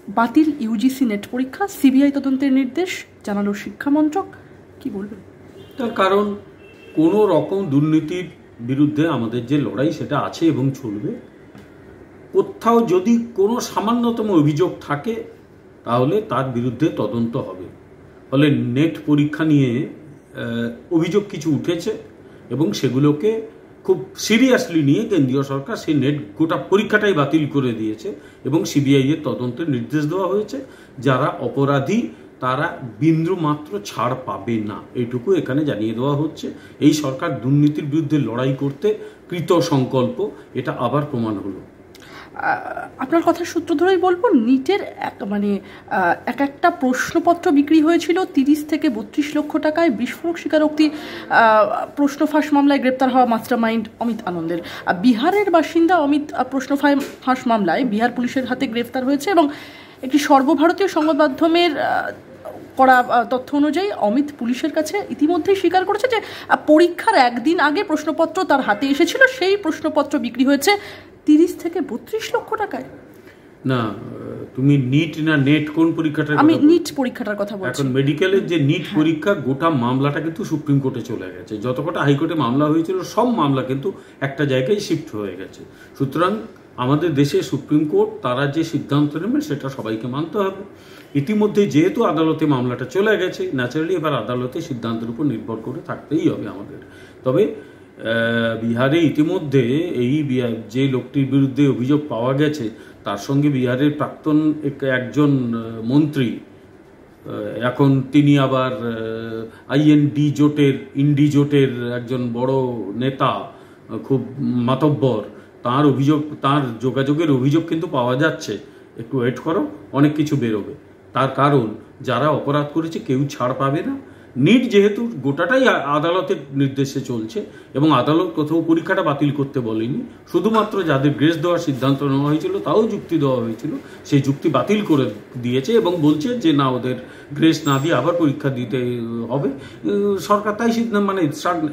বাতিল UGC net পরীক্ষা, CBI তদন্তের নির্দেশ জানালো শিক্ষামন্ত্রক, কি বলবেন? তার কারণ কোনো রকম দুর্নীতির বিরুদ্ধে আমাদের যে লড়াই সেটা আছে এবং চলবে। কোথাও যদি কোনো সামান্যতম অভিযোগ থাকে তাহলে তার বিরুদ্ধে তদন্ত হবে। ফলে নেট পরীক্ষা নিয়ে অভিযোগ কিছু উঠেছে এবং সেগুলোকে খুব সিরিয়াসলি নিয়ে কেন্দ্রীয় সরকার সেই নেট গোটা পরীক্ষাটাই বাতিল করে দিয়েছে এবং সিবিআই এর তদন্তের নির্দেশ দেওয়া হয়েছে। যারা অপরাধী তারা বিন্দু মাত্র ছাড় পাবে না, এইটুকু এখানে জানিয়ে দেওয়া হচ্ছে। এই সরকার দুর্নীতির বিরুদ্ধে লড়াই করতে কৃত সংকল্প, এটা আবার প্রমাণ হলো। আপনার কথার সূত্র ধরেই বলবো, নিটের এক একটা প্রশ্নপত্র বিক্রি হয়েছিল 30 থেকে 32 লক্ষ টাকায়। বিস্ফোরক স্বীকারোক্তি, প্রশ্ন ফাঁস মামলায় গ্রেপ্তার হওয়া মাস্টার মাইন্ড অমিত আনন্দের। বিহারের বাসিন্দা অমিত প্রশ্ন ফাঁস মামলায় বিহার পুলিশের হাতে গ্রেফতার হয়েছে এবং একটি সর্বভারতীয় সংবাদ মাধ্যমের করা তথ্য অনুযায়ী অমিত পুলিশের কাছে ইতিমধ্যেই স্বীকার করেছে যে পরীক্ষার একদিন আগে প্রশ্নপত্র তার হাতে এসেছিল, সেই প্রশ্নপত্র বিক্রি হয়েছে 30 থেকে 32 লক্ষ টাকায়। না, তুমি নিট না নেট কোন পরীক্ষাটা? আমি নিট পরীক্ষাটার কথা বলছি। এখন মেডিকেলের যে নিট পরীক্ষা, গোটা মামলাটা কিন্তু সুপ্রিম কোর্টে চলে গেছে। যত কটা হাইকোর্টে মামলা হয়েছিল সব মামলা কিন্তু একটা জায়গায় শিফট হয়ে গেছে। সুতরাং আমাদের দেশে সুপ্রিম কোর্ট তারা যে সিদ্ধান্ত নেবে সেটা সবাইকে মানতে হবে। ইতিমধ্যে যেহেতু আদালতে মামলাটা চলে গেছে, ন্যাচারালি এবার আদালতে সিদ্ধান্তের উপর নির্ভর করে থাকতেই হবে আমাদের। তবে বিহারে ইতিমধ্যে যে লোকটির বিরুদ্ধে অভিযোগ পাওয়া গেছে তার সঙ্গে বিহারের প্রাক্তন একজন মন্ত্রী, এখন তিনি আবার ইন্ডি জোটের একজন বড় নেতা, খুব মাতব্বর, তার যোগাযোগের অভিযোগ কিন্তু পাওয়া যাচ্ছে। একটু ওয়েট করো, অনেক কিছু বেরোবে। তার কারণ যারা অপরাধ করেছে কেউ ছাড় পাবে না। নিট যেহেতু গোটাটাই আদালতের নির্দেশে চলছে এবং আদালত কোথাও পরীক্ষাটা বাতিল করতে বলেনি, শুধুমাত্র যাদের গ্রেস দেওয়ার সিদ্ধান্ত নেওয়া হয়েছিল তাও যুক্তি দেওয়া হয়েছিল, সেই যুক্তি বাতিল করে দিয়েছে এবং বলছে যে না, ওদের গ্রেস না দিয়ে আবার পরীক্ষা দিতে হবে। সরকার তাই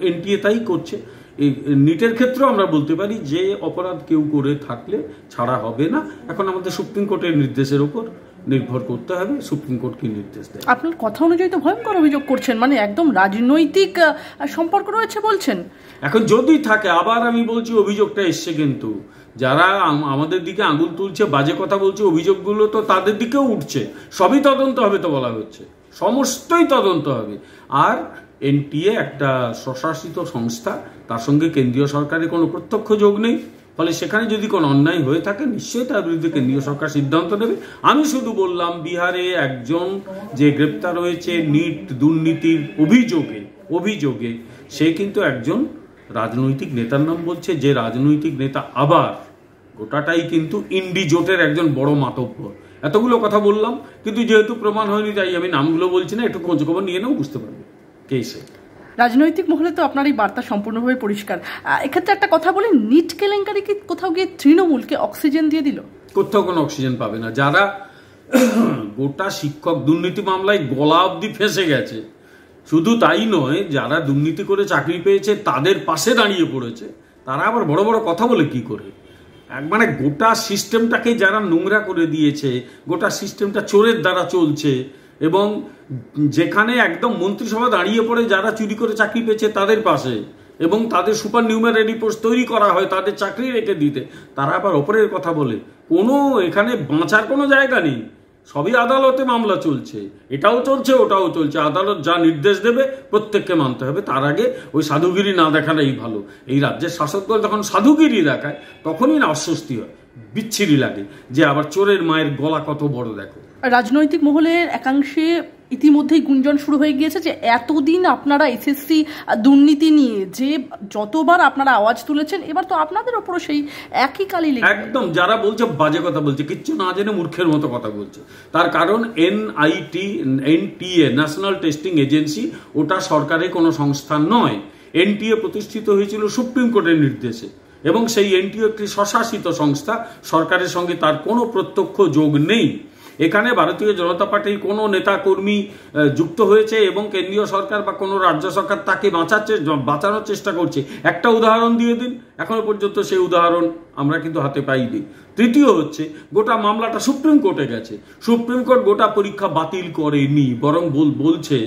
এনটিএ তাই করছে। এই নিটের ক্ষেত্রেও আমরা বলতে পারি যে অপরাধ কেউ করে থাকলে ছাড়া হবে না। এখন আমাদের সুপ্রিম কোর্টের নির্দেশের উপর নির্ভর করতে হবে, সুপ্রিম কোর্ট কি নির্দেশ দেয়। আপনার কথা অনুযায়ী তো ভয়ঙ্কর অভিযোগ করছেন, একদম রাজনৈতিক সম্পর্ক রয়েছে বলছেন। এখন যদি থাকে, আবার আমি বলছি অভিযোগটা এসছে, কিন্তু যারা আমাদের দিকে আঙুল তুলছে, বাজে কথা বলছে, অভিযোগগুলো তো তাদের দিকেও উঠছে। সবই তদন্ত হবে তো বলা হচ্ছে, সমস্তই তদন্ত হবে। আর এনটিএ একটা স্বশাসিত সংস্থা, তার সঙ্গে কেন্দ্রীয় সরকারের কোনো প্রত্যক্ষ যোগ নেই। ফলে সেখানে যদি কোনো অন্যায় হয়ে থাকে নিশ্চয়ই তার বিরুদ্ধে কেন্দ্রীয় সরকার সিদ্ধান্ত নেবে। আমি শুধু বললাম, বিহারে একজন যে গ্রেপ্তার হয়েছে নিট দুর্নীতির অভিযোগে সে কিন্তু একজন রাজনৈতিক নেতার নাম বলছে, যে রাজনৈতিক নেতা আবার গোটাটাই কিন্তু ইন্ডি জোটের একজন বড় মাতব্বর। এতগুলো কথা বললাম, কিন্তু যেহেতু প্রমাণ হয়নি তাই আমি নামগুলো বলছি না, একটু খোঁজ খবর নিয়ে নাও, বুঝতে পারবে কে সে। রাজনৈতিক মহলে তো আপনার এই বার্তা সম্পূর্ণভাবে পরিষ্কার। এক্ষেত্রে একটা কথা বলি, নিট কেলেঙ্কারি কি কোথাও গিয়ে তৃণমূলকে অক্সিজেন দিয়ে দিল? কোথাও কোনো অক্সিজেন পাবে না। যারা গোটা শিক্ষক দুর্নীতি মামলায় গলা অবধি ফেঁসে গেছে, শুধু তাই নয়, যারা দুর্নীতি করে চাকরি পেয়েছে তাদের পাশে দাঁড়িয়ে পড়েছে, তারা আবার বড় বড় কথা বলে কি করে? গোটা সিস্টেমটাকে যারা নোংরা করে দিয়েছে, গোটা সিস্টেমটা চোরের দ্বারা চলছে, এবং যেখানে একদম মন্ত্রিসভা দাঁড়িয়ে পড়ে যারা চুরি করে চাকরি পেয়েছে তাদের পাশে, এবং তাদের সুপার নিউমারি পোস্ট তৈরি করা হয় তাদের চাকরি রেখে দিতে, তারা আবার অপরের কথা বলে। কোনো এখানে বাঁচার কোনো জায়গা নেই। সবই আদালতে মামলা চলছে, এটাও চলছে ওটাও চলছে। আদালত যা নির্দেশ দেবে প্রত্যেককে মানতে হবে। তার আগে ওই সাধুগিরি না দেখাটাই ভালো। এই রাজ্যের শাসক দল যখন সাধুগিরি দেখায় তখনই না অস্বস্তি হয়, বিচ্ছিরি লাগে, যে আবার চোরের মায়ের গলা কত বড় দেখো। রাজনৈতিক মহলের একাংশে ইতিমধ্যেই গুঞ্জন শুরু হয়ে গিয়েছে যে এতদিন আপনারা এসএসসি দুর্নীতি নিয়ে যে যতবার আপনারা আওয়াজ তুলেছেন, এবার তো আপনাদের ওপরও সেই একই কালি লেগে। একদম, যারা বলছে বাজে কথা বলছে, কিচ্ছু না জেনে মূর্খের মতো কথা বলছে। তার কারণ এনটিএ ন্যাশনাল টেস্টিং এজেন্সি, ওটা সরকারের কোনো সংস্থা নয়। এনটিএ প্রতিষ্ঠিত হয়েছিল সুপ্রিম কোর্টের নির্দেশে, এবং সেই এনটিএ একটি স্বশাসিত সংস্থা, সরকারের সঙ্গে তার কোনো প্রত্যক্ষ যোগ নেই। এখানে ভারতীয় জনতা পার্টির কোনো নেতা কর্মী যুক্ত হয়েছে এবং কেন্দ্রীয় সরকার বা কোনো রাজ্য সরকার তাকে বাঁচানোর চেষ্টা করছে। একটা উদাহরণ দিয়ে দিন, এখনো পর্যন্ত সেই উদাহরণ আমরা কিন্তু হাতে পাইনি। তৃতীয় হচ্ছে গোটা মামলাটা সুপ্রিম কোর্টে গেছে, সুপ্রিম কোর্ট গোটা পরীক্ষা বাতিল করেনি, বরং বলছে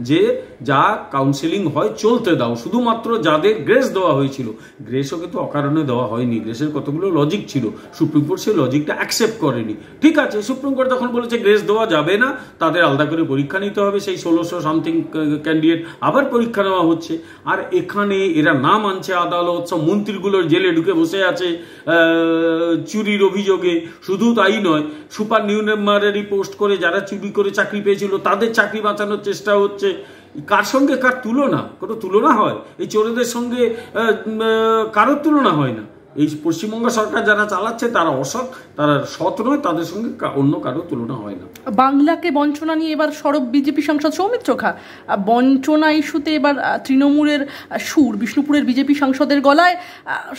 যে যা কাউন্সেলিং হয় চলতে দাও, শুধুমাত্র যাদের গ্রেস দেওয়া হয়েছিল, গ্রেসও কিন্তু অকারণে দেওয়া হয়নি, গ্রেসের কতগুলো লজিক ছিল, সুপ্রিম কোর্ট সেই লজিকটা অ্যাকসেপ্ট করেনি। ঠিক আছে, সুপ্রিম কোর্ট তখন বলেছে গ্রেস দেওয়া যাবে না, তাদের আলাদা করে পরীক্ষা নিতে হবে, সেই 1600 সামথিং ক্যান্ডিডেট আবার পরীক্ষা নেওয়া হচ্ছে। আর এখানে এরা না মানছে আদালত, সব মন্ত্রীগুলোর জেলে ঢুকে বসে আছে চুরির অভিযোগে। শুধু তাই নয়, সুপার নিউমারি পোস্ট করে যারা চুরি করে চাকরি পেয়েছিল তাদের চাকরি বাঁচানোর চেষ্টা হচ্ছে। কার সঙ্গে কার তুলনা? কোনো তুলনা হয়? এই চোরেদের সঙ্গে কারোর তুলনা হয় না। এই পশ্চিমবঙ্গ সরকার যারা চালাচ্ছে তারা অসৎ, তারা সৎ নয়, তাদের সঙ্গে অন্য কারো তুলনা হয় না। বাংলাকে বঞ্চনা নিয়ে এবার সরব বিজেপি সাংসদ সৌমিত্র খা। বঞ্চনা ইস্যুতে এবার তৃণমূলের সুর বিষ্ণুপুরের বিজেপি সাংসদের গলায়।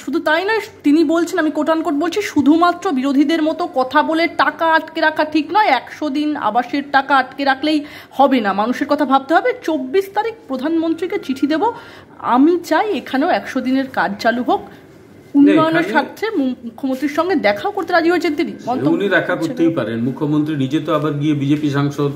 শুধু তাই নয়, তিনি বলছেন, আমি কোটানকোট বলছি, শুধুমাত্র বিরোধীদের মতো কথা বলে টাকা আটকে রাখা ঠিক নয়, 100 দিন আবাসের টাকা আটকে রাখলেই হবে না, মানুষের কথা ভাবতে হবে। 24 তারিখ প্রধানমন্ত্রীকে চিঠি দেব, আমি চাই এখানেও 100 দিনের কাজ চালু হোক। উন্নয়নের স্বার্থে মুখ্যমন্ত্রীর সঙ্গে দেখা করতে রাজি হয়েছেন তিনি। উনি দেখা করতেই পারেন, মুখ্যমন্ত্রী নিজে তো আবার গিয়ে বিজেপি সাংসদ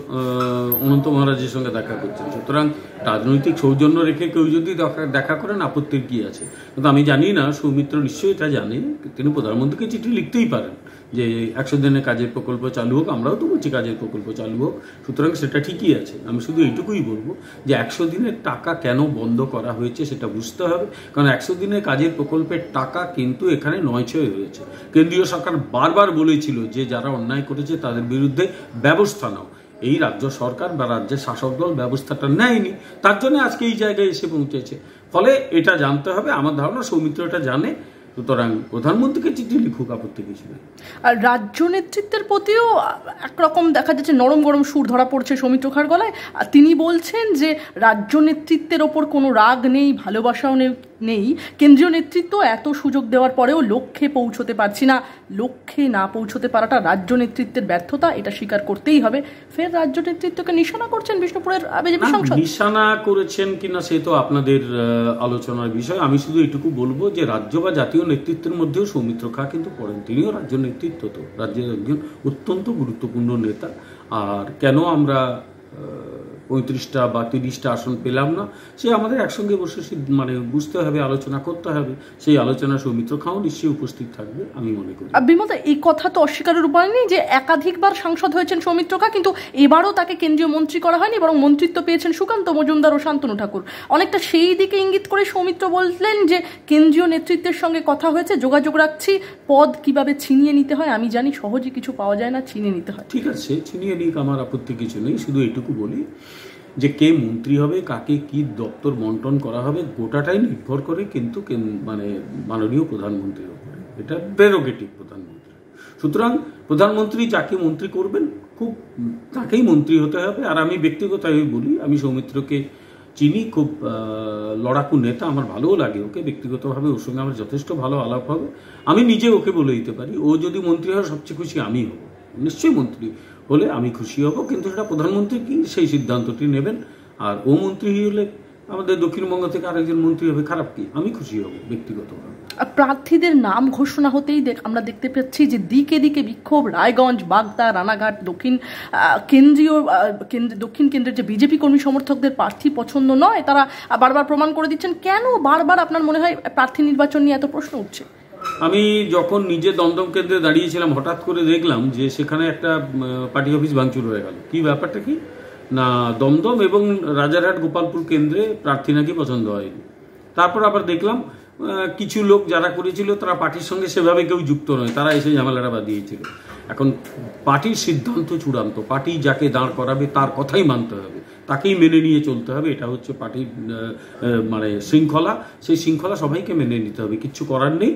অনন্ত মহারাজের সঙ্গে দেখা করছেন। সুতরাং রাজনৈতিক সৌজন্য রেখে কেউ যদি দেখা করেন আপত্তির কি আছে? কিন্তু আমি জানি না, সৌমিত্র নিশ্চয়ই এটা জানে, তিনি প্রধানমন্ত্রীকে চিঠি লিখতেই পারেন যে 100 দিনের কাজের প্রকল্প চালু হোক। আমরাও তো বলছি কাজের প্রকল্প চালু হোক, সুতরাং সেটা ঠিকই আছে। আমি শুধু এইটুকুই বলবো যে 100 দিনের টাকা কেন বন্ধ করা হয়েছে সেটা বুঝতে হবে, কারণ 100 দিনের কাজের প্রকল্পের টাকা কিন্তু এখানে নয়ছয় হয়েছে। কেন্দ্রীয় সরকার বারবার বলেছিল যে যারা অন্যায় করেছে তাদের বিরুদ্ধে ব্যবস্থা নাও। এই রাজ্য সরকার বা রাজ্যের শাসক দল ব্যবস্থাটা নেয়নি, তার জন্য আজকে এই জায়গায় এসে পৌঁছেছে। ফলে এটা জানতে হবে, আমার ধারণা সৌমিত্র এটা জানে, সুতরাং প্রধানমন্ত্রীকে চিঠি লিখুক, আপত্তি কিছু নেই। আর রাজ্য নেতৃত্বের প্রতিও একরকম দেখা যাচ্ছে নরম গরম সুর ধরা পড়ছে সৌমিত্র খার গলায়। তিনি বলছেন যে রাজ্য নেতৃত্বের ওপর কোনো রাগ নেই, ভালোবাসাও নেই, কেন্দ্রীয় নেতৃত্ব এত সুযোগ দেওয়ার পরেও লক্ষ্যে পৌঁছতে পারছি না, লক্ষ্যে না পৌঁছতে পারাটা রাজ্য নেতৃত্বের ব্যর্থতা, এটা স্বীকার করতেই হবে। ফের রাজ্য নেতৃত্বকে নিশানা করছেন বিষ্ণুপুরের বিজেপি সাংসদ। নিশানা করেছেন কিনা সে তো আপনাদের আলোচনার বিষয়। আমি শুধু এটুকু বলবো যে রাজ্য বা জাতীয় নেতৃত্বের মধ্যেও সৌমিত্র খা কিন্তু পড়েন, তিনিও রাজ্য নেতৃত্ব, তো রাজ্যের একজন অত্যন্ত গুরুত্বপূর্ণ নেতা। আর কেন আমরা 35টা বা 30টা আসন পেলাম না, সে আমাদের একসঙ্গে বসে বুঝতে হবে, আলোচনা করতে হবে। সেই আলোচনা সৌমিত্র খাও নিশ্চয়ই উপস্থিত থাকবে আমি মনে করি। বিমল, এই কথা তো অস্বীকারের উপায় নেই যে একাধিকবার সাংসদ হয়েছেন সৌমিত্র খা, কিন্তু এবারও তাকে কেন্দ্রীয় মন্ত্রী করা হয়নি, বরং মন্ত্রিত্ব পেয়েছেন সুকান্ত মজুমদার ও শান্তনু ঠাকুর। অনেকটা সেই দিকে ইঙ্গিত করে সৌমিত্র বললেন যে কেন্দ্রীয় নেতৃত্বের সঙ্গে কথা হয়েছে, যোগাযোগ রাখছি, পদ কিভাবে ছিনিয়ে নিতে হয় আমি জানি, সহজে কিছু পাওয়া যায় না, ছিনিয়ে নিতে হয়। ঠিক আছে, ছিনিয়ে নিক, আমার আপত্তি কিছু নেই। শুধু এটুকু বলি যে কে মন্ত্রী হবে, কাকে কি দপ্তর বন্টন করা হবে, গোটাটাই নির্ভর করে কিন্তু মাননীয় প্রধানমন্ত্রীর উপরে, এটা প্রেরোগেটিভ প্রধানমন্ত্রী। সুতরাং প্রধানমন্ত্রী যাকে মন্ত্রী করবেন খুব তাকেই মন্ত্রী হতে হবে। আর আমি ব্যক্তিগতভাবে বলি, আমি সৌমিত্রকে চিনি, খুব লড়াকু নেতা, আমার ভালোও লাগে ওকে ব্যক্তিগতভাবে, ওর সঙ্গে আমার যথেষ্ট ভালো আলাপ হবে। আমি নিজে ওকে বলে দিতে পারি, ও যদি মন্ত্রী হয় সবচেয়ে খুশি আমি হব, নিশ্চয়ই মন্ত্রী হলে আমি খুশি হব, কিন্তু সেটা প্রধানমন্ত্রী কি সেই সিদ্ধান্তটি নেবেন। আর ও মন্ত্রী হলে আমাদের দক্ষিণবঙ্গ থেকে আরেকজন মন্ত্রী হবে, খারাপ কি? আমি খুশি হব ব্যক্তিগতভাবে। প্রার্থীদের নাম ঘোষণা হতেই আমরা দেখতে পাচ্ছি যে দিকে দিকে বিক্ষোভ। রায়গঞ্জ, বাগদা, রানাঘাট, দক্ষিণ কেন্দ্রের যে বিজেপি কর্মী সমর্থকদের প্রার্থী পছন্দ নয়, তারা বারবার প্রমাণ করে দিচ্ছেন। কেন বারবার আপনার মনে হয় প্রার্থী নির্বাচন নিয়ে এত প্রশ্ন উঠছে? আমি যখন নিজে দমদম কেন্দ্রে দাঁড়িয়েছিলাম, হঠাৎ করে দেখলাম যে সেখানে একটা পার্টি অফিস ভাঙচুর হয়ে গেল। কি ব্যাপারটা কি না, দমদম এবং রাজারহাট গোপালপুর কেন্দ্রে প্রার্থী নাকি পছন্দ হয়নি। তারপর আবার দেখলাম কিছু লোক যারা করেছিল তারা পার্টির সঙ্গে সেভাবে কেউ যুক্ত নয়, তারা এসে ঝামেলাটা বাঁধিয়েছিল। এখন পার্টির সিদ্ধান্ত চূড়ান্ত, পার্টি যাকে দাঁড় করাবে তার কথাই মানতে হবে, তাকেই মেনে নিয়ে চলতে হবে। এটা হচ্ছে পার্টির শৃঙ্খলা, সেই শৃঙ্খলা সবাইকে মেনে নিতে হবে, কিচ্ছু করার নেই।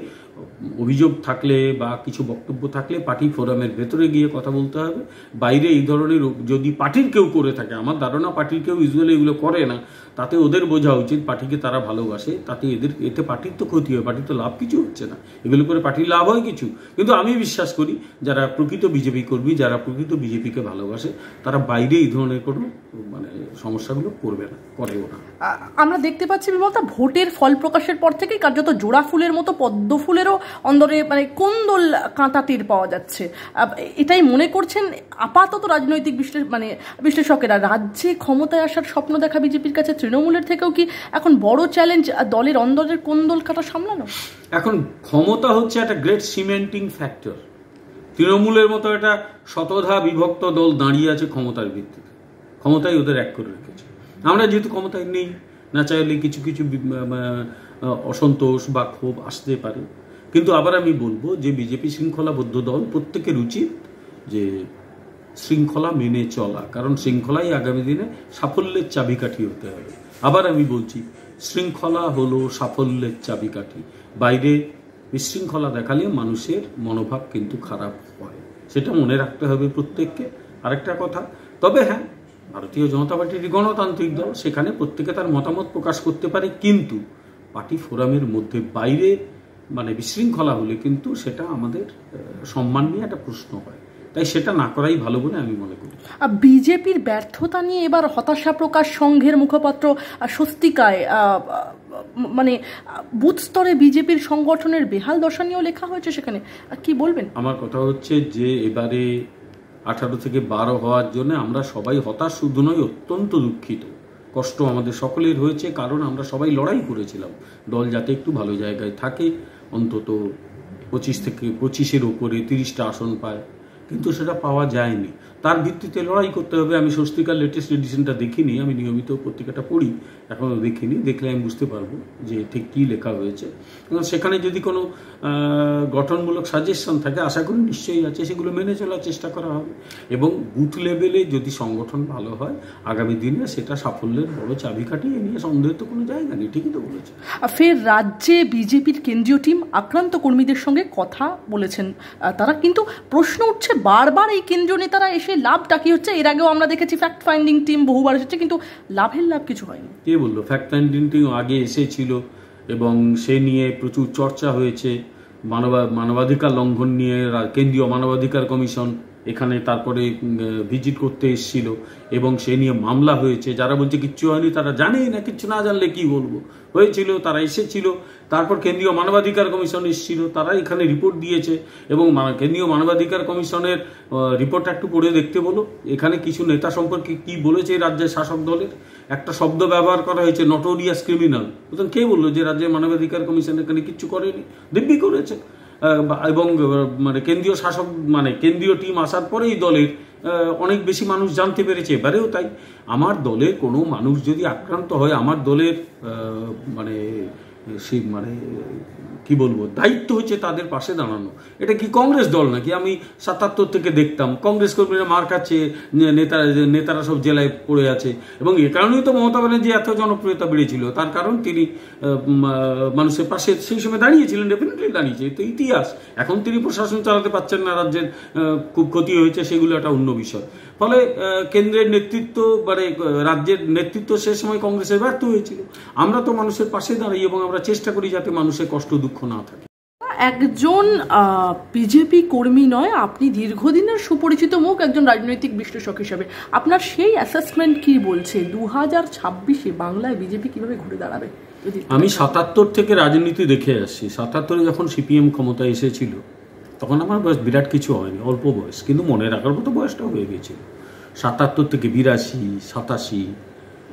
অভিযোগ থাকলে বা কিছু বক্তব্য থাকলে পার্টি ফোরামের ভেতরে গিয়ে কথা বলতে হবে। বাইরে এই ধরনের যদি পার্টির কেউ করে থাকে, আমার ধারণা পার্টির কেউ ইউজুয়ালি এগুলো করে না, তাতে ওদের বোঝা উচিত পার্টিকে তারা ভালোবাসে, তাতে এতে পার্টির তো ক্ষতি হয়, পার্টির তো লাভ কিছু হচ্ছে না, এগুলো করে পার্টির লাভ হয় কিছু। কিন্তু আমি বিশ্বাস করি যারা প্রকৃত বিজেপি কর্মী, যারা প্রকৃত বিজেপিকে ভালোবাসে, তারা বাইরে এই ধরনের কোনো সমস্যাগুলো করবে না, করেও না। আমরা দেখতে পাচ্ছি বিমলতা, ভোটের ফল প্রকাশের পর থেকেই কার্যত জোড়া ফুলের মতো পদ্ম ফুলেরও অন্দরেও অন্দরে মানে কোন্দল কাঁটা টের পাওয়া যাচ্ছে। এটাই মনে করছেন আপাতত রাজনৈতিক বিশ্লেষকেরা? রাজ্যে ক্ষমতায় আসার স্বপ্ন দেখা বিজেপির কাছে তৃণমূলের থেকেও কি এখন বড় চ্যালেঞ্জ দলের অন্দরের কোন্দল কাঁটা সামলানো? এখন ক্ষমতা হচ্ছে একটা গ্রেট সিমেন্টিং ফ্যাক্টর। তৃণমূলের মতো একটা শতধা বিভক্ত দল দাঁড়িয়ে আছে ক্ষমতার ভিত্তিতে, ক্ষমতাই ওদের এক করে রেখেছে। আমরা যেহেতু ক্ষমতায় নেই, না চাইলে কিছু কিছু অসন্তোষ বা ক্ষোভ আসতে পারে, কিন্তু আবার আমি বলবো যে বিজেপি শৃঙ্খলাবদ্ধ দল, প্রত্যেকের উচিত যে শৃঙ্খলা মেনে চলা, কারণ শৃঙ্খলাই আগামী দিনে সাফল্যের চাবিকাঠি হতে হবে। আবার আমি বলছি, শৃঙ্খলা হলো সাফল্যের চাবিকাঠি। বাইরে বিশৃঙ্খলা দেখালে মানুষের মনোভাব কিন্তু খারাপ হয়, সেটা মনে রাখতে হবে প্রত্যেককে। আরেকটা কথা, তবে হ্যাঁ, ভারতীয় জনতা পার্টি একটি গণতান্ত্রিক দল, সেখানে প্রত্যেকে তার মতামত প্রকাশ করতে পারে, কিন্তু পার্টি ফোরামের মধ্যে বাইরে বিশৃঙ্খলা হলে কিন্তু সেটা আমাদের সম্মান নিয়ে একটা প্রশ্ন হয়, তাই সেটা না করাই ভালো বলে আমি মনে করি। বিজেপির ব্যর্থতা নিয়ে এবার হতাশা প্রকাশ সংঘের মুখপাত্র স্বস্তিকায় বুথ স্তরে বিজেপির সংগঠনের বেহাল দশা নিয়েও লেখা হয়েছে, সেখানে কি বলবেন? আমার কথা হচ্ছে যে এবারে 18 থেকে 12 হওয়ার জন্য আমরা সবাই হতাশ, শুধু নয় অত্যন্ত দুঃখিত। কষ্ট আমাদের সকলের হয়েছে, কারণ আমরা সবাই লড়াই করেছিলাম দল যাতে একটু ভালো জায়গায় থাকে, অন্তত 25 থেকে 25-এর উপরে 30টা আসন পায়, কিন্তু সেটা পাওয়া যায়নি। তার ভিত্তিতে লড়াই করতে হবে। আমি স্বস্তিকার লেটেস্ট এডিশনটা দেখিনি, আমি নিয়মিত পত্রিকাটা পড়ি, এখনও দেখিনি, দেখলে আমি বুঝতে পারবো যে ঠিক কী লেখা হয়েছে। এবং সেখানে যদি কোনো গঠনমূলক সাজেশন থাকে, আশা করি নিশ্চয়ই আছে, সেগুলো মেনে চলার চেষ্টা করা হবে। এবং বুথ লেভেলে যদি সংগঠন ভালো হয়, আগামী দিনে সেটা সাফল্যের বড় চাবিকাঠি, এ নিয়ে সন্দেহের তো কোনো জায়গা নেই। ঠিকই তো বলেছে। ফের রাজ্যে বিজেপির কেন্দ্রীয় টিম আক্রান্ত কর্মীদের সঙ্গে কথা বলেছেন তারা, কিন্তু প্রশ্ন উঠছে বারবার এই কেন্দ্রীয় নেতারা এসে লাভটা কি হচ্ছে? এর আগেও আমরা দেখেছি ফ্যাক্ট ফাইন্ডিং টিম বহুবার এসেছে, কিন্তু লাভ কিছু হয়নি। কে বললো? ফ্যাক্ট ফাইন্ডিং টিম আগে এসেছিল এবং সে নিয়ে প্রচুর চর্চা হয়েছে। মানবাধিকার লঙ্ঘন নিয়ে কেন্দ্রীয় মানবাধিকার কমিশন এখানে তারপরে ভিজিট করতে এসেছিল এবং সে নিয়ে মামলা হয়েছে। যারা বলছে কিচ্ছু হয়নি, তারা জানেই না, কিচ্ছু না জানলে কি বলবো, হয়েছিল, তারা এসেছিল। তারপর কেন্দ্রীয় মানবাধিকার কমিশন এসেছিল, তারা এখানে রিপোর্ট দিয়েছে এবং কেন্দ্রীয় মানবাধিকার কমিশনের রিপোর্টটা একটু পড়ে দেখতে বলো। এখানে কিছু নেতা সম্পর্কে কি বলেছে রাজ্যের শাসক দলের, একটা শব্দ ব্যবহার করা হয়েছে, নটোরিয়াস ক্রিমিনাল। কে বললো যে রাজ্যের মানবাধিকার কমিশন এখানে কিচ্ছু করেনি? দিব্যি করেছে। এবং কেন্দ্রীয় শাসক কেন্দ্রীয় টিম আসার পরেই দলের অনেক বেশি মানুষ জানতে পেরেছে। এবারেও তাই। আমার দলের কোনো মানুষ যদি আক্রান্ত হয়, আমার দলের কি বলবো, দায়িত্ব হচ্ছে তাদের পাশে দাঁড়ানো। এটা কি কংগ্রেস দল নাকি? আমি 77 থেকে দেখতাম কংগ্রেস কর্মীরা মার খাচ্ছে, নেতারা সব জেলায় পড়ে আছে। এবং এ কারণেই তো মমতা ব্যানার্জি এত জনপ্রিয়তা বেড়েছিল, তার কারণ তিনি মানুষের পাশে সেই সময় দাঁড়িয়েছিলেন, ডেফিনেটলি দাঁড়িয়েছে, তো ইতিহাস। এখন তিনি প্রশাসন চালাতে পারছেন না, রাজ্যের খুব ক্ষতি হয়েছে, সেগুলো একটা অন্য বিষয়। ফলে কেন্দ্রের নেতৃত্ব রাজ্যের নেতৃত্ব সে সময় কংগ্রেসের ব্যর্থ হয়েছিল। আমরা তো মানুষের পাশে দাঁড়াই এবং আমরা চেষ্টা করি যাতে মানুষের কষ্ট দুঃখ না থাকে। একজন বিজেপি কর্মী নয়, আপনি দীর্ঘদিনের সুপরিচিত মুখ, একজন রাজনৈতিক বিশ্লেষক হিসেবে আপনার সেই অ্যাসেসমেন্ট কি বলছে 2026-এ বাংলায় বিজেপি কিভাবে ঘুরে দাঁড়াবে? আমি 77 থেকে রাজনীতি দেখে আসছি। 77-এ যখন সিপিএম ক্ষমতায় এসেছিল, তখন আমার বয়স বিরাট কিছু হয়নি, অল্প বয়স, কিন্তু মনে রাখার মতো বয়সটা হয়ে গেছিল। 77 থেকে 82, 87,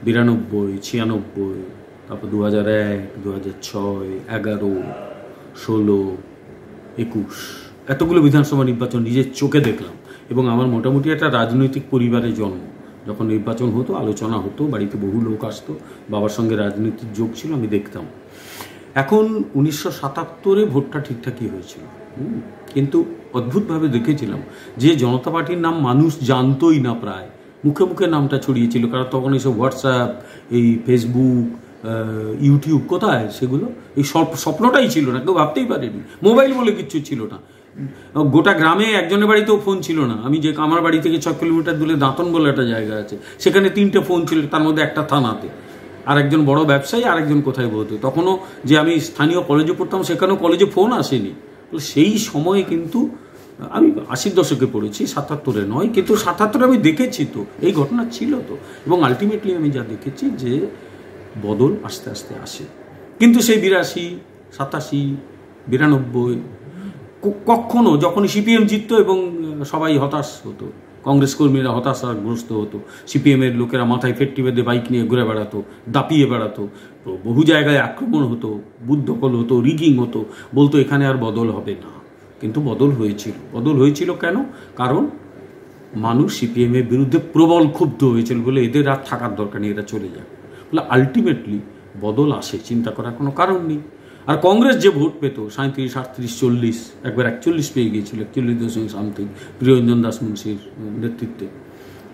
92, 96, তারপর 2001, 2006, 11, 16, 21, এতগুলো বিধানসভা নির্বাচন নিজের চোখে দেখলাম। এবং আমার মোটামুটি একটা রাজনৈতিক পরিবারে জন্ম। যখন নির্বাচন হতো, আলোচনা হতো, বাড়িতে বহু লোক আসতো, বাবার সঙ্গে রাজনীতির যোগ ছিল, আমি দেখতাম। এখন 1977-এ ভোটটা ঠিকঠাকই হয়েছিল, কিন্তু অদ্ভুতভাবে দেখেছিলাম যে জনতা পার্টির নাম মানুষ জানতোই না, প্রায় মুখে মুখে নামটা ছড়িয়েছিল, কারণ তখন এইসব হোয়াটসঅ্যাপ, এই ফেসবুক, ইউটিউব কোথায়, সেগুলো এই স্বপ্নটাই ছিল না, কেউ ভাবতেই পারেনি। মোবাইল বলে কিচ্ছু ছিল না, গোটা গ্রামে একজনের বাড়িতেও ফোন ছিল না। আমার বাড়ি থেকে 6 কিলোমিটার দূরে দাঁতন বলে একটা জায়গা আছে, সেখানে 3টে ফোন ছিল, তার মধ্যে একটা থানাতে, আর একজন বড় ব্যবসায়ী, আরেকজন কোথায় বলতো। তখনও যে আমি স্থানীয় কলেজে পড়তাম, সেখানেও কলেজে ফোন আসেনি। সেই সময়ে কিন্তু আমি 80-র দশকে পড়েছি, 77-এ নয়, কিন্তু 77-এ আমি দেখেছি তো, এই ঘটনা ছিল তো। এবং আলটিমেটলি আমি যা দেখেছি যে বদল আস্তে আস্তে আসে, কিন্তু সেই 82, 87, 92 কখনো যখন সিপিএম জিততো এবং সবাই হতাশ হতো, কংগ্রেস কর্মীরা হতাশাগ্রস্ত হতো, সিপিএমের লোকেরা মাথায় ফেট্টি বেঁধে বাইক নিয়ে ঘুরে বেড়াতো, দাপিয়ে বেড়াতো, বহু জায়গায় আক্রমণ হতো, বুথদখল হতো, রিগিং হতো, বলতো এখানে আর বদল হবে না। কিন্তু বদল হয়েছিল কেন? কারণ মানুষ সিপিএমের বিরুদ্ধে প্রবল ক্ষুব্ধ হয়েছিল বলে এদের আর থাকার দরকার নেই, এরা চলে যায় বলে আলটিমেটলি বদল আসে, চিন্তা করার কোনো কারণ নেই। আর কংগ্রেস যে ভোট পেত 37, 38, 40, একবার 41 পেয়ে গিয়েছিল, 41.something প্রিয়রঞ্জন দাস মুন্সির নেতৃত্বে।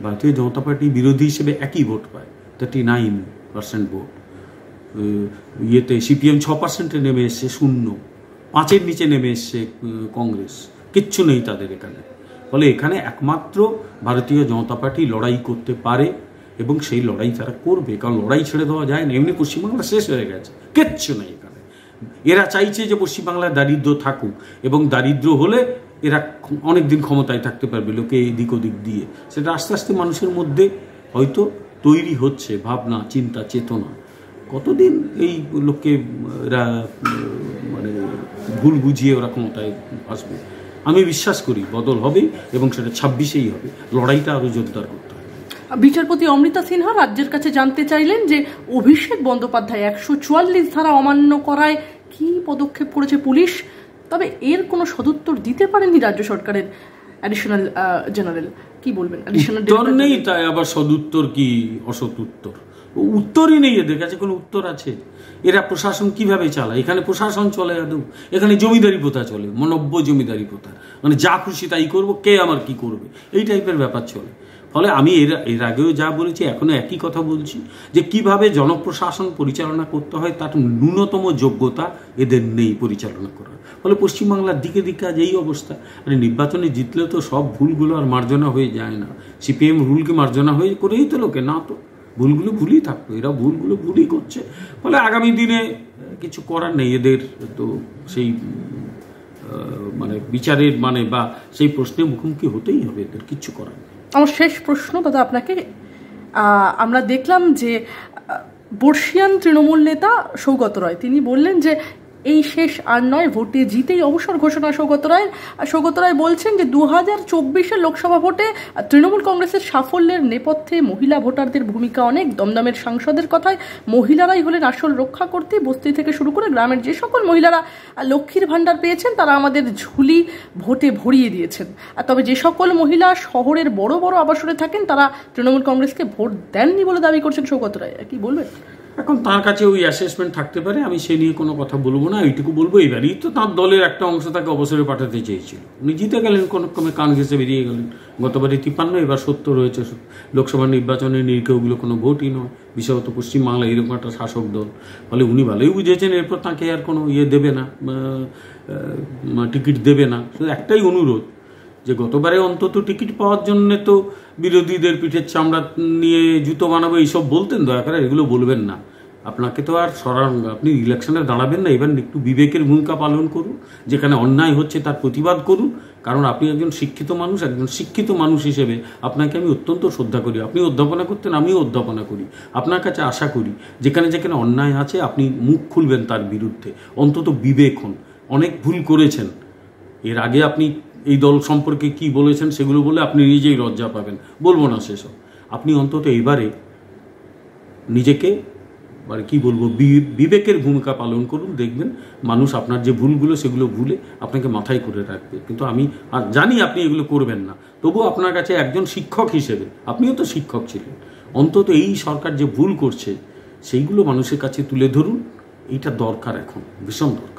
ভারতীয় জনতা পার্টি বিরোধী হিসেবে একই ভোট পায়, 39% ভোট। ইয়েতে সিপিএম 6%-এ নেমে এসছে, 0, 5-এর নিচে নেমে এসছে কংগ্রেস, কিচ্ছু নেই তাদের এখানে। ফলে এখানে একমাত্র ভারতীয় জনতা পার্টি লড়াই করতে পারে এবং সেই লড়াই তারা করবে, কারণ লড়াই ছেড়ে দেওয়া যায় না। এমনি পশ্চিমবাংলা শেষ হয়ে গেছে, কিচ্ছু নেই এখানে। এরা চাইছে যে পশ্চিমবাংলায় দারিদ্র থাকুক এবং দারিদ্র হলে এরা অনেকদিন ক্ষমতায় থাকতে পারবে লোকে এদিক ওদিক দিয়ে। সেটা আস্তে আস্তে মানুষের মধ্যে হয়তো তৈরি হচ্ছে, ভাবনা, চিন্তা, চেতনা। কতদিন এই লোককে এরা মানে ভুল বুঝিয়ে ওরা ক্ষমতায় আসবে? আমি বিশ্বাস করি বদল হবে এবং সেটা 26-এই হবে। লড়াইটা আরও জোরদার করতে হবে। বিচারপতি অমৃতা সিনহা রাজ্যের কাছে জানতে চাইলেন যে অভিষেক বন্দ্যোপাধ্যায় 144 ধারা অমান্য করায় কি পদক্ষেপ করেছে পুলিশ, তবে এর কোনো সদুত্তর দিতে পারেনি রাজ্য সরকারের অ্যাডিশনাল জেনারেল। কি বলবেন? উত্তর নেই, তাই আবার সদুত্তর কি অসৎ উত্তর? উত্তরই নেই, এদের কাছে কোনো উত্তর আছে? এরা প্রশাসন কিভাবে চালায়? এখানে প্রশাসন চলে আদৌ? এখানে জমিদারি প্রথা চলে, মনব্য জমিদারি প্রথা, মানে যা খুশি তাই করবো, কে আমার কি করবে, এই টাইপের ব্যাপার চলে। ফলে আমি এর আগেও যা বলেছি এখনও একই কথা বলছি যে কিভাবে জনপ্রশাসন পরিচালনা করতে হয় তার ন্যূনতম যোগ্যতা এদের নেই পরিচালনা করার। ফলে পশ্চিমবাংলার দিকে দিকে আজ এই অবস্থা। মানে নির্বাচনে জিতলে তো সব ভুলগুলো আর মার্জনা হয়ে যায় না। সিপিএম ভুলকে মার্জনা হয়ে করেই তো লোকে, না তো ভুলগুলো ভুলই থাকতো, এরা ভুলগুলো ভুলই করছে। ফলে আগামী দিনে কিছু করার নেই, এদের তো সেই মানে বিচারের মানে বা সেই প্রশ্নের মুখোমুখি হতেই হবে, এদের কিচ্ছু করার নেই। আমার শেষ প্রশ্ন দাদা আপনাকে, আমরা দেখলাম যে বর্ষিয়ান তৃণমূল নেতা সৌগত রায় তিনি বললেন যে এই শেষ আর নয়, ভোটে জিতেই অবসর ঘোষণা সৌগত রায়। সৌগত রায় বলছেন যে 2024-এর লোকসভা ভোটে তৃণমূল কংগ্রেসের সাফল্যের নেপথ্যে মহিলা ভোটারদের ভূমিকা অনেক। দমদমের সাংসদের কথায় মহিলারাই হলেন আসল রক্ষা করতে। বস্তি থেকে শুরু করে গ্রামের যে সকল মহিলারা লক্ষ্মীর ভাণ্ডার পেয়েছেন তারা আমাদের ঝুলি ভোটে ভরিয়ে দিয়েছেন। তবে যে সকল মহিলা শহরের বড় বড় আবাসনে থাকেন তারা তৃণমূল কংগ্রেসকে ভোট দেননি বলে দাবি করছেন সৌগত রায়। কি বলবেন? এখন তার কাছে ওই অ্যাসেসমেন্ট থাকতে পারে, আমি সে নিয়ে কোনো কথা বলবো না। এইটুকু বলবো এবারই তো তার দলের একটা অংশ তাকে অবসরে পাঠাতে চেয়েছিল, উনি জিতে গেলেন, কোনো ক্রমে কান ঘেঁষে বেরিয়ে গেলেন। গতবারই 53, এবার 70 হয়েছে। লোকসভা নির্বাচনের নিরিখে ওগুলো কোনো ভোটই নয়, বিশেষত পশ্চিমবাংলা এরকম একটা শাসক দল। ফলে উনি ভালোই বুঝেছেন এরপর তাকে আর কোনো দেবে না, টিকিট দেবে না। শুধু একটাই অনুরোধ যে গতবারে অন্তত টিকিট পাওয়ার জন্য তো বিরোধীদের পিঠের চামড়া নিয়ে জুতো বানাবো এইসব বলতেন, দয়া করে এগুলো বলবেন না। আপনাকে তো আর আপনি ইলেকশনে দাঁড়াবেন না, এবার একটু বিবেকের ভূমিকা পালন করুন, যেখানে অন্যায় হচ্ছে তার প্রতিবাদ করুন। কারণ আপনি একজন শিক্ষিত মানুষ, একজন শিক্ষিত মানুষ হিসেবে আপনাকে আমি অত্যন্ত শ্রদ্ধা করি। আপনি অধ্যাপনা করতেন, আমিও অধ্যাপনা করি। আপনার কাছে আশা করি যেখানে যেখানে অন্যায় আছে আপনি মুখ খুলবেন তার বিরুদ্ধে, অন্তত বিবেক হন। অনেক ভুল করেছেন, এর আগে আপনি এই দল সম্পর্কে কি বলেছেন সেগুলো বলে আপনি নিজেই লজ্জা পাবেন, বলবো না সেসব। আপনি অন্তত এবারে নিজেকে মানে কি বলবো, বিবেকের ভূমিকা পালন করুন, দেখবেন মানুষ আপনার যে ভুলগুলো সেগুলো ভুলে আপনাকে মাথায় করে রাখবে। কিন্তু আমি জানি আপনি এগুলো করবেন না, তবুও আপনার কাছে একজন শিক্ষক হিসেবে, আপনিও তো শিক্ষক ছিলেন, অন্তত এই সরকার যে ভুল করছে সেইগুলো মানুষের কাছে তুলে ধরুন। এইটা দরকার, এখন ভীষণ দরকার।